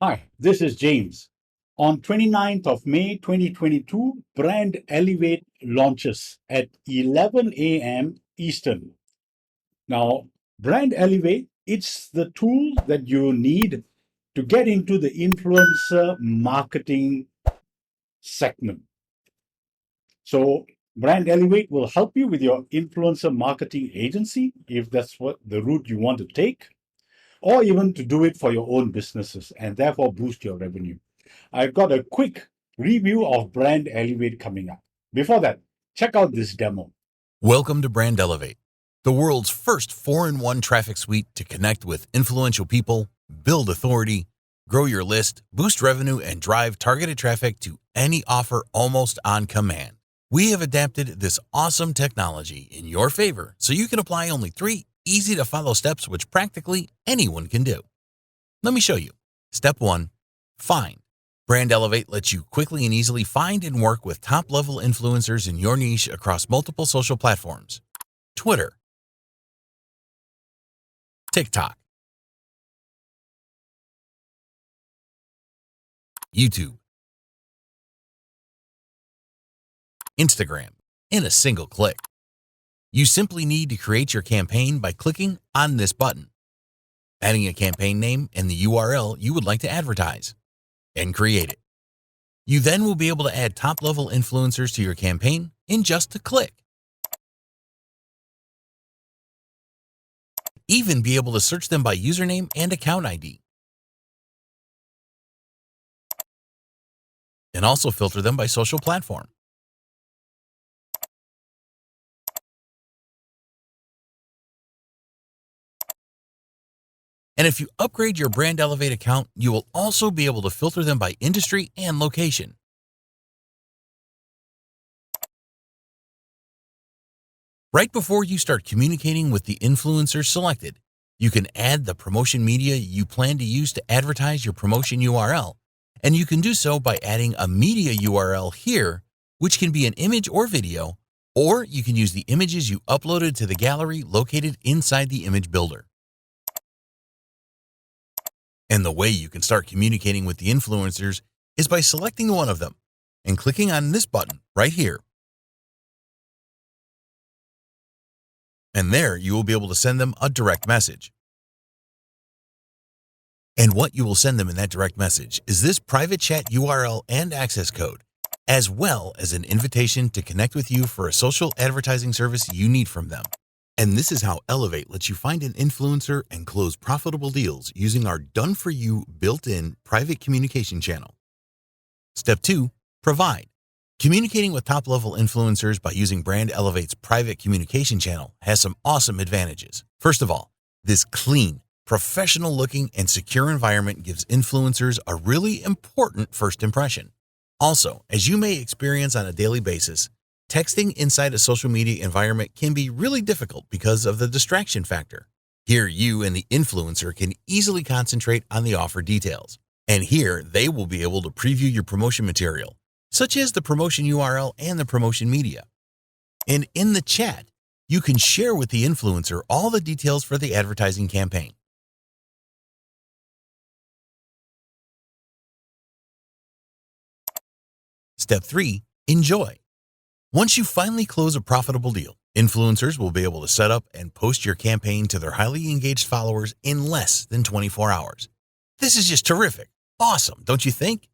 Hi, this is James. On 29th of May 2022, BrandElevate launches at 11 a.m. Eastern. Now, BrandElevate, it's the tool that you need to get into the influencer marketing segment. So, BrandElevate will help you with your influencer marketing agency if that's what the route you want to take, or even to do it for your own businesses and therefore boost your revenue. I've got a quick review of BrandElevate coming up. Before that, check out this demo. Welcome to BrandElevate, the world's first 4-in-1 traffic suite to connect with influential people, build authority, grow your list, boost revenue, and drive targeted traffic to any offer almost on command. We have adapted this awesome technology in your favor so you can apply only 3 easy-to-follow steps which practically anyone can do. Let me show you. Step 1. Find. BrandElevate lets you quickly and easily find and work with top-level influencers in your niche across multiple social platforms: Twitter, TikTok, YouTube, Instagram, in a single click. You simply need to create your campaign by clicking on this button, adding a campaign name and the URL you would like to advertise, and create it. You then will be able to add top-level influencers to your campaign in just a click. Even be able to search them by username and account ID. And also filter them by social platform. And if you upgrade your BrandElevate account, you will also be able to filter them by industry and location. Right before you start communicating with the influencers selected, you can add the promotion media you plan to use to advertise your promotion URL, and you can do so by adding a media URL here, which can be an image or video, or you can use the images you uploaded to the gallery located inside the image builder. And the way you can start communicating with the influencers is by selecting one of them and clicking on this button right here. And there you will be able to send them a direct message. And what you will send them in that direct message is this private chat URL and access code, as well as an invitation to connect with you for a social advertising service you need from them. And this is how Elevate lets you find an influencer and close profitable deals using our done-for-you built-in private communication channel. Step 2. Provide. Communicating with top-level influencers by using BrandElevate's private communication channel has some awesome advantages. First of all, this clean, professional-looking, and secure environment gives influencers a really important first impression. Also, as you may experience on a daily basis, texting inside a social media environment can be really difficult because of the distraction factor. Here, you and the influencer can easily concentrate on the offer details. And here, they will be able to preview your promotion material, such as the promotion URL and the promotion media. And in the chat, you can share with the influencer all the details for the advertising campaign. Step 3. Enjoy. Once you finally close a profitable deal, influencers will be able to set up and post your campaign to their highly engaged followers in less than 24 hours. This is just terrific. Awesome, don't you think?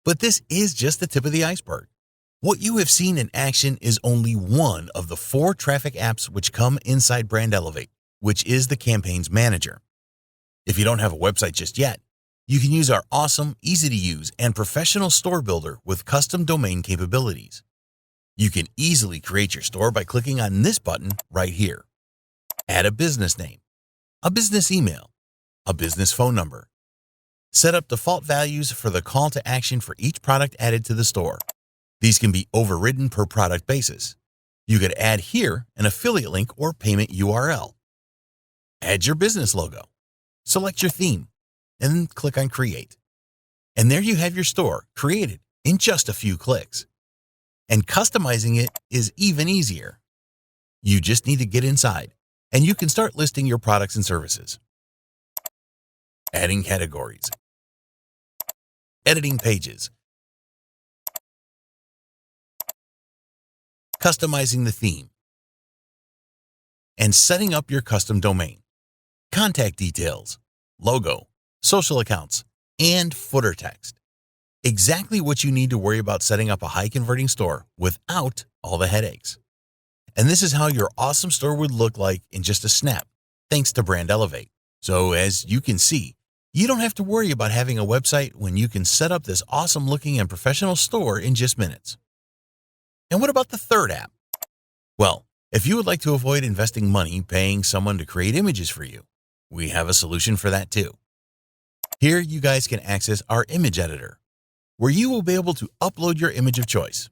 But this is just the tip of the iceberg. What you have seen in action is only one of the 4 traffic apps which come inside BrandElevate, which is the Campaigns Manager. If you don't have a website just yet, you can use our awesome, easy-to-use, and professional store builder with custom domain capabilities. You can easily create your store by clicking on this button right here. Add a business name, a business email, a business phone number. Set up default values for the call to action for each product added to the store. These can be overridden per product basis. You could add here an affiliate link or payment URL. Add your business logo. Select your theme, and then click on Create. And there you have your store created in just a few clicks. And customizing it is even easier. You just need to get inside, and you can start listing your products and services. Adding categories. editing pages, customizing the theme, and setting up your custom domain, contact details, logo, social accounts, and footer text. Exactly what you need to worry about setting up a high-converting store without all the headaches. And this is how your awesome store would look like in just a snap, thanks to BrandElevate. So as you can see, you don't have to worry about having a website when you can set up this awesome-looking and professional store in just minutes. And what about the third app? Well, if you would like to avoid investing money paying someone to create images for you, we have a solution for that too. Here you guys can access our image editor, where you will be able to upload your image of choice.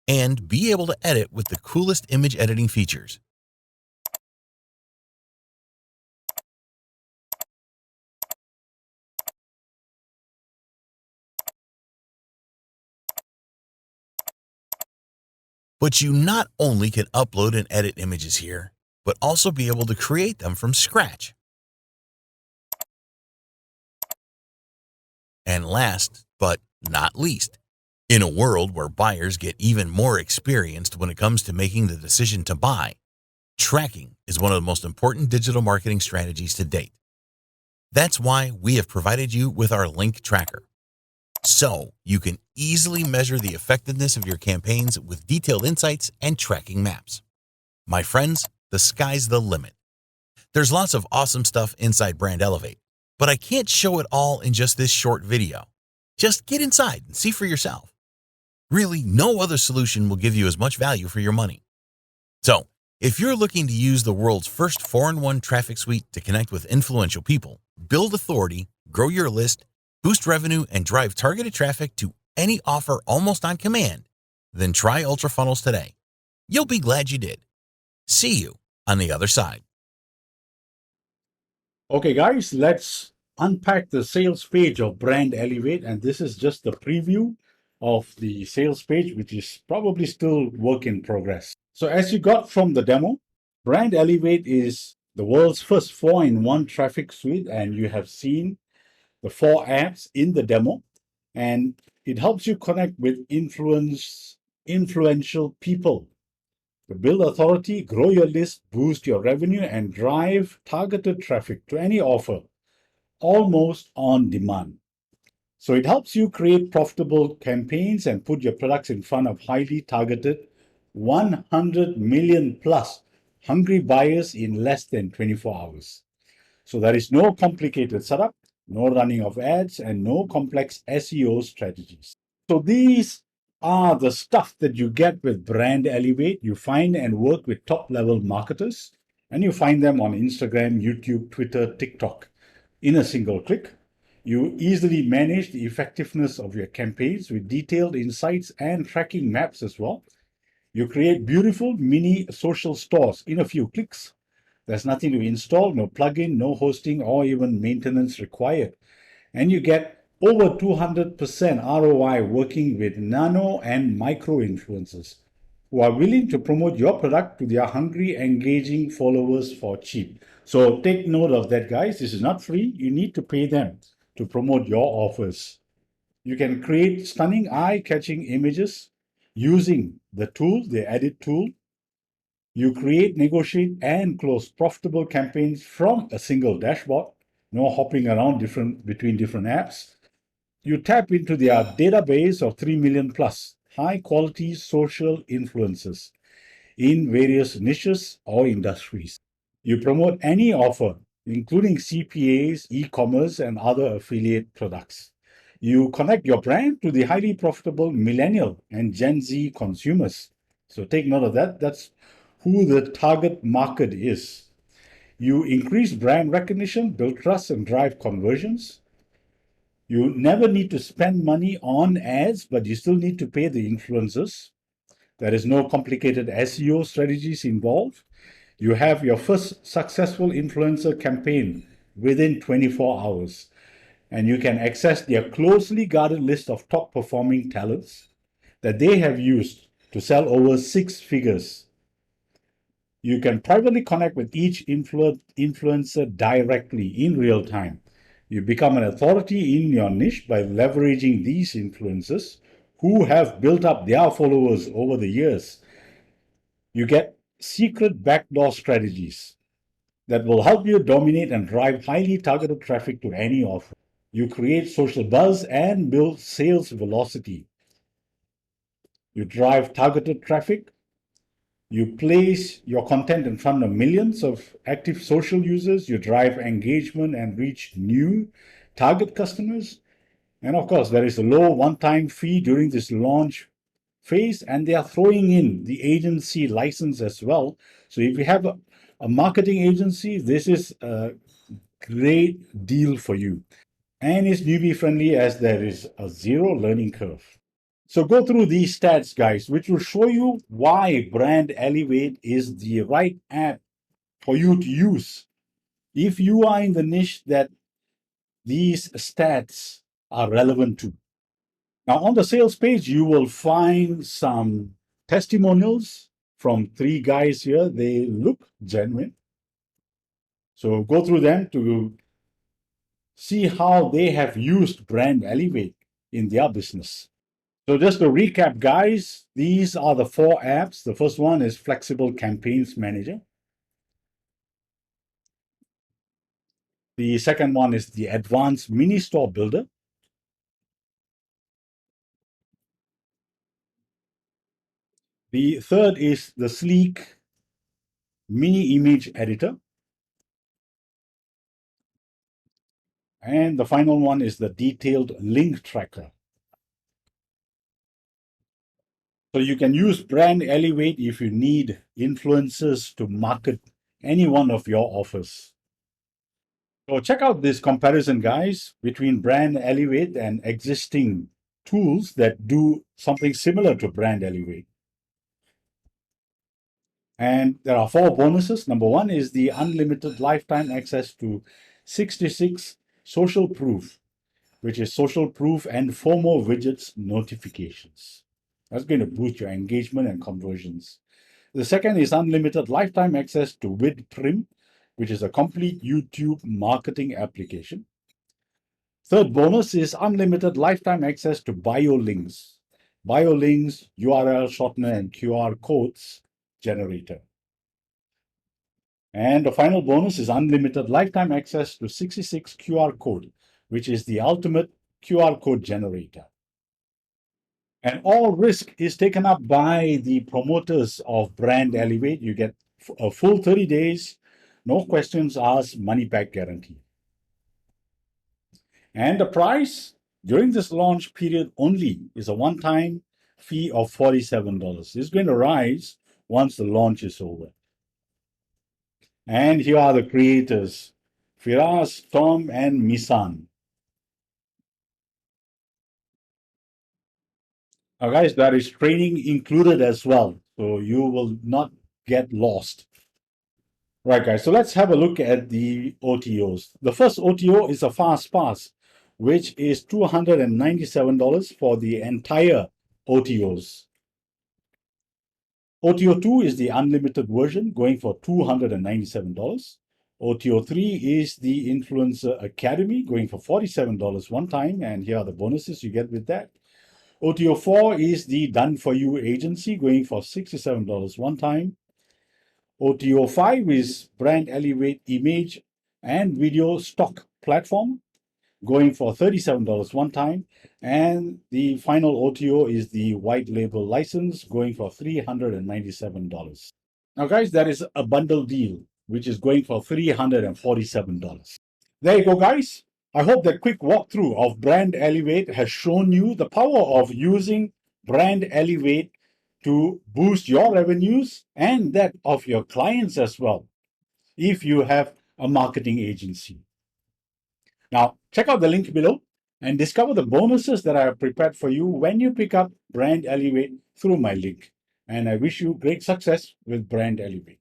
And be able to edit with the coolest image editing features. But you not only can upload and edit images here, but also be able to create them from scratch. And last but not least, in a world where buyers get even more experienced when it comes to making the decision to buy, tracking is one of the most important digital marketing strategies to date. That's why we have provided you with our link tracker, so you can easily measure the effectiveness of your campaigns with detailed insights and tracking maps. My friends, the sky's the limit. There's lots of awesome stuff inside BrandElevate, but I can't show it all in just this short video. Just get inside and see for yourself. Really, no other solution will give you as much value for your money. So, if you're looking to use the world's first 4-in-1 traffic suite to connect with influential people, build authority, grow your list, boost revenue, and drive targeted traffic to any offer almost on command, then try UltraFunnels today. You'll be glad you did. See you on the other side. Okay, guys, let's unpack the sales page of BrandElevate, and this is just the preview of the sales page, which is probably still work in progress. So as you got from the demo, BrandElevate is the world's first 4-in-1 traffic suite, and you have seen the 4 apps in the demo, and it helps you connect with influential people to build authority, grow your list, boost your revenue, and drive targeted traffic to any offer, almost on demand. So it helps you create profitable campaigns and put your products in front of highly targeted 100 million plus hungry buyers in less than 24 hours. So there is no complicated setup, no running of ads, and no complex SEO strategies. So these are the stuff that you get with BrandElevate. You find and work with top-level marketers, and you find them on Instagram, YouTube, Twitter, TikTok in a single click. You easily manage the effectiveness of your campaigns with detailed insights and tracking maps as well. You create beautiful mini social stores in a few clicks. There's nothing to install, no plugin, no hosting, or even maintenance required. And you get over 200% ROI working with nano and micro influencers who are willing to promote your product to their hungry, engaging followers for cheap. So take note of that, guys. This is not free. You need to pay them to promote your offers. You can create stunning, eye-catching images using the tool, the edit tool. You create, negotiate, and close profitable campaigns from a single dashboard. No hopping around between different apps. You tap into their database of 3 million plus high-quality social influencers in various niches or industries. You promote any offer, including CPAs, e-commerce, and other affiliate products. You connect your brand to the highly profitable millennial and Gen Z consumers. So take note of that. That's who the target market is. You increase brand recognition, build trust, and drive conversions. You never need to spend money on ads, but you still need to pay the influencers. There is no complicated SEO strategies involved. You have your first successful influencer campaign within 24 hours, and you can access their closely guarded list of top performing talents that they have used to sell over 6 figures. You can privately connect with each influencer directly in real time. You become an authority in your niche by leveraging these influencers who have built up their followers over the years. You get secret backdoor strategies that will help you dominate and drive highly targeted traffic to any offer. You create social buzz and build sales velocity. You drive targeted traffic. You place your content in front of millions of active social users. You drive engagement and reach new target customers. And of course, there is a low one-time fee during this launch phase, and they are throwing in the agency license as well. So if you have a marketing agency, this is a great deal for you. And it's newbie friendly as there is a zero learning curve. So go through these stats, guys, which will show you why BrandElevate is the right app for you to use if you are in the niche that these stats are relevant to. Now, on the sales page, you will find some testimonials from 3 guys here. They look genuine. So go through them to see how they have used BrandElevate in their business. So just to recap, guys, these are the 4 apps. The first one is Flexible Campaigns Manager. The second one is the Advanced Mini Store Builder. The third is the Sleek Mini Image Editor. And the final one is the Detailed Link Tracker. So you can use BrandElevate if you need influencers to market any one of your offers. So check out this comparison, guys, between BrandElevate and existing tools that do something similar to BrandElevate. And there are 4 bonuses. Number 1 is the unlimited lifetime access to 66 social proof, which is social proof and 4 more widgets notifications. That's going to boost your engagement and conversions. The second is unlimited lifetime access to WidPrim, which is a complete YouTube marketing application. Third bonus is unlimited lifetime access to bio links, URL shortener, and QR codes generator. And the final bonus is unlimited lifetime access to 66 QR code, which is the ultimate QR code generator. And all risk is taken up by the promoters of BrandElevate. You get a full 30 days, no questions asked, money back guarantee. And the price during this launch period only is a one-time fee of $47. It's going to rise once the launch is over. And here are the creators, Firas, Tom, and Misan. Now, guys, there is training included as well, so you will not get lost. Right, guys, so let's have a look at the OTOs. The first OTO is a Fast Pass, which is $297 for the entire OTOs. OTO 2 is the unlimited version, going for $297. OTO 3 is the Influencer Academy, going for $47 one time, and here are the bonuses you get with that. OTO 4 is the Done For You agency, going for $67 one time. OTO 5 is BrandElevate Image and Video Stock Platform, going for $37 one time. And the final OTO is the White Label License, going for $397. Now, guys, that is a bundle deal, which is going for $347. There you go, guys. I hope that quick walkthrough of BrandElevate has shown you the power of using BrandElevate to boost your revenues and that of your clients as well, if you have a marketing agency. Now, check out the link below and discover the bonuses that I have prepared for you when you pick up BrandElevate through my link. And I wish you great success with BrandElevate.